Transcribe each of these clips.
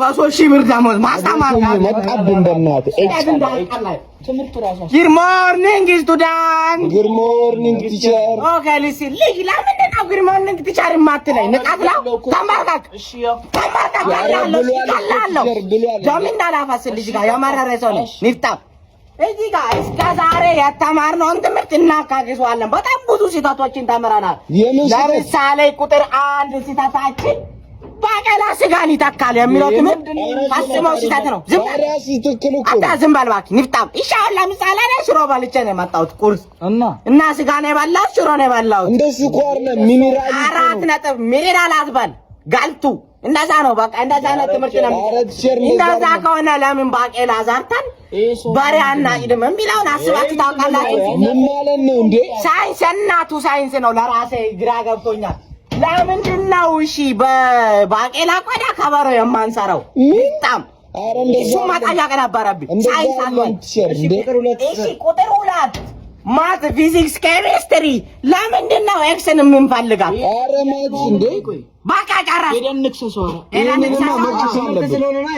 በሶስት ሺህ ብር ደሞዝ ማስተማር መጣብን በእናት Good morning student. Good morning teacher. Okay listen ልጅ ለምንድን ነው good morning teacher የማትለኝ ንቃትላ ተማርካክ ያለው ጀሚና ላፋስል ልጅ ጋር ያማራረ ሰው ነው ንፍታ እዚህ ጋር እስከ ዛሬ የተማርነውን ትምህርት እናካክሰዋለን በጣም ብዙ ስህተቶችን ተምረናል ለምሳሌ ቁጥር 1 ስህተታችን ባቀላ ስጋን ይተካል የሚለው ትምህርት ፈጽሞ ስህተት ነው ዝም በል እባክህ ንፍጣም ኢንሻአላ ምሳሌ ነው ሽሮ ባልቼ ነው የመጣሁት ቁርስ እና ስጋ ነው የበላሁት ሽሮ ነው የበላሁት እንደሱ ኮርነ ሚኒራል 4 ነጥብ ሚኒራል አትበል ጋልቱ እንደዛ ነው በቃ እንደዛ ነው ትምህርት ነው እንደዛ ከሆነ ለምን ባቄላ ዛርታን ባሪያና ይደም የሚለውን አስባችሁ ታውቃላችሁ ምን ማለት ነው እንዴ ሳይንስ እናቱ ሳይንስ ነው ለራሴ ግራ ገብቶኛል ለምንድን ነው እሺ በባቄላ ቆዳ ከበሮ የማንሰራው በጣም እሱ ማጣያ ቀናባራብኝ ሳይንስ አለን እሺ ቁጥር 2 ማት ፊዚክስ ኬሚስትሪ ለምንድን ነው ኤክስን የምንፈልጋው አረ ማት እንዴ ባቃ ጨራሽ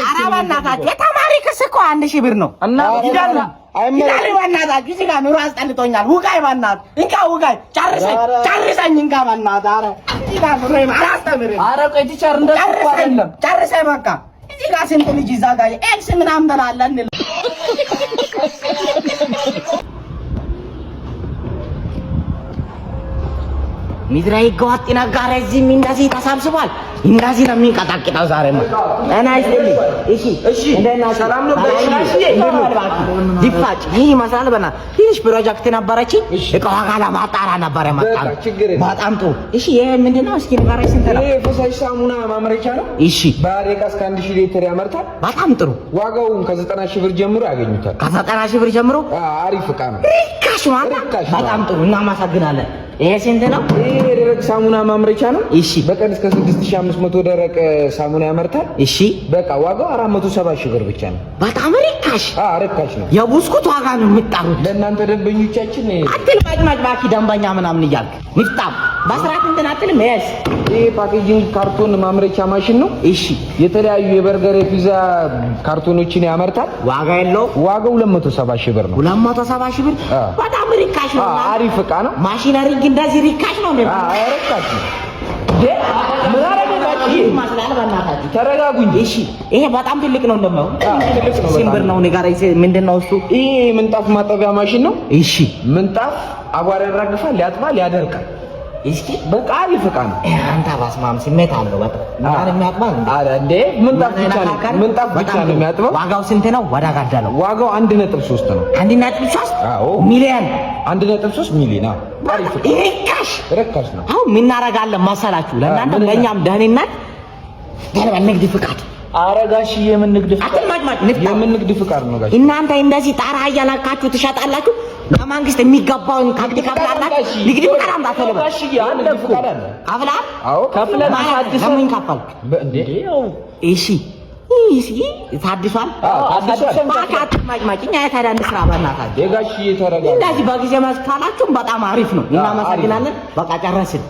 አራባናታችሁ የተማሪ ክስ እኮ 1000 ብር ነው እና ይዳልና አይመረጥ ባናታችሁ እዚህ ጋር ኑሮ አስጠልቶኛል ውጋይ ባናት እንካ ውጋይ ጨርሰኝ እንካ ባናት አረ እዚህ ጋር ኑሮ አላስተምርም አረ ቆይ ቲቸር እንደሱ አይደለም ጨርሰኝ በቃ እዚህ ጋር ስንት ልጅ ይዛ ጋር ኤክስ ምናምን ተላለን ሚድራይ ጋዋቲና ጋር እዚህ እንደዚህ ተሰብስቧል እንደዚህ ነው የሚንቀጣቀጣው ዛሬ ነው እና እሺ እንደና ሰላም ነው ዲፋጭ ይሄ ማሳለ በና ትንሽ ፕሮጀክት ነበረች እቃዋ ጋር ማጣራ ነበር ማጣራ በጣም ጥሩ እሺ ይሄ ምንድነው እስኪ ንገረኝ ስንት ነው ይሄ ፈሳሽ ሳሙና ማምረቻ ነው እሺ በአሬቃ እስከ 1000 ሊትር ያመርታል በጣም ጥሩ ዋጋውን ከ90000 ብር ጀምሮ ያገኙታል ከ90000 ብር ጀምሮ አሪፍ እቃ ነው ሪካሽ ማለት በጣም ጥሩ እናመሰግናለን ይሄ ስንት ነው ይሄ ደረቅ ሳሙና ማምረቻ ነው እሺ በቀን እስከ 6500 ደረቅ ሳሙና ያመርታል እሺ በቃ ዋጋው 470,000 ብር ብቻ ነው በጣም ሪካሽ ሪካሽ ነው የቡስኩት ዋጋ ነው የምጣሩት ለእናንተ ደንበኞቻችን አትልማጭ ባኪ ደንበኛ ምናምን ይያልክ ንፍጣም በስራት እንትን አትልም እሺ ይሄ ፓኬጂንግ ካርቶን ማምረቻ ማሽን ነው እሺ የተለያዩ የበርገር የፒዛ ካርቶኖችን ያመርታል ዋጋ ያለው ዋጋው 270,000 ብር ነው 270,000 ብር በጣም ሪካሽ ነው አሪፍ እቃ ነው ማሽነሪ እንደዚህ ሪካሽ ነው እንዴ ሪካሽ ነው ተረጋጉ እንጂ እሺ ይሄ በጣም ትልቅ ነው እንደማው ሲምብር ነው ንጋራይ ምንድነው እሱ ይሄ ምንጣፍ ማጠቢያ ማሽን ነው እሺ ምንጣፍ አቧራ ያራግፋል ያጥባል ያደርቃል እስኪ በቃ አሪፍ እቃ ነው አንተ ባስማም ስሜት አለው በጣም ማን የሚያጥባል እንዴ ምንጣፍ ብቻ ነው የሚያጥበው ዋጋው ስንት ነው ወዳ ጋዳለው ዋጋው 1.3 ነው 1.3 አዎ ሚሊዮን 1.3 ሚሊዮን አሪፍ ሪካሽ ነው አሁን ምን እናረጋለን መሰላችሁ ለእናንተ ለኛም ደህንነት ንግድ ፍቃድ አረጋሽ የምን ንግድ ፍቃድ ነው ጋሽ እናንተ እንደዚህ ጣራ ያላካችሁ ትሸጣላችሁ ለማንግስት የሚገባውን ካፒ ካፕላላችሁ ንግድ ፍቃድ አምጣተለ ጋሽ ያለ ፍቃድ አለ አብላ አዎ ከፍለን አዲስ ምን ካፋል እንዴ እሺ ታድሷል ባካት ማጭማጭኛ ያታዳን ስራ ባናታችሁ የጋሽ የተረጋጋ እንደዚህ በጊዜ ማስካላችሁ በጣም አሪፍ ነው እናመሰግናለን በቃ ጨረስን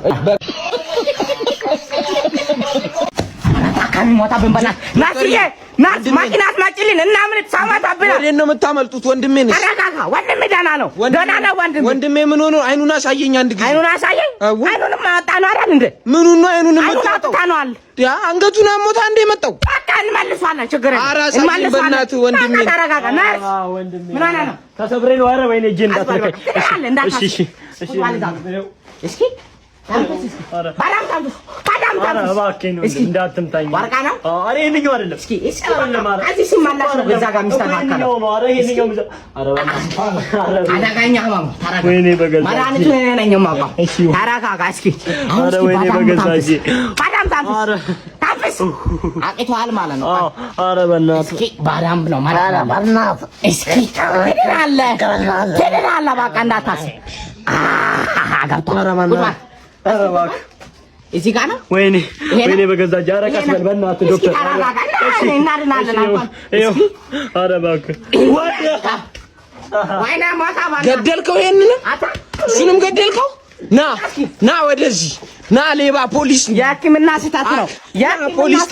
ታካሚ ሞታ በእንበላ ናስዬ ናስ ማኪናት ማጭልን እና ምን ተሳማታብና ወዴት ነው የምታመልጡት ወንድሜ ነሽ ተረጋጋ ወንድሜ ደህና ነው ወንድሜ ምን ሆኖ አይኑን አሳየኝ አንድ ጊዜ አይኑን አሳየኝ አይኑን ማጣ ነው አይደል እንዴ ምኑን ነው አይኑን የምታጣው ታኗል ያ አንገቱን አሞታ እንደ መጣው በቃ እንመልሷለን ችግር የለም እንመልሷለን ወንድሜ ተረጋጋ ናስ ወንድሜ ምን ሆነ ነው ተሰብሬ ነው ኧረ ወይኔ እጄ እንዳትነካኝ እሺ እስኪ ባዳም ታንቱ እባክህ ነው እንዳትምታኝ ወርቃ ነው አሬ ይሄንኛው አይደለም እስኪ እዚህ ሲማላሽ ነው በዛ ጋር ሚስተካከለው አረ ይሄንኛው አዳጋኛ ማማ ተረጋጋ ወይኔ በገዛ ማዳንቱ ነኝ ማማ ተረጋጋ እስኪ አረ ወይኔ በገዛጂ ባዳም ታንፍስ አቂቷል ማለት ነው አረ በእናትህ እስኪ ባዳም ነው ማለት እስኪ ትላለህ በቃ እንዳታስብ እዚህ ጋር ነው ወይኔ በገዛ ጃራ ቀስበል በእናትህ ዶክተር እናድናለን ኧረ እባክህ ወይኔ ሞታ ገደልከው ይሄንን እሱንም ገደልከው ና ወደዚህ ና ሌባ ፖሊስ የሕክምና ስህተት ነው ፖሊስ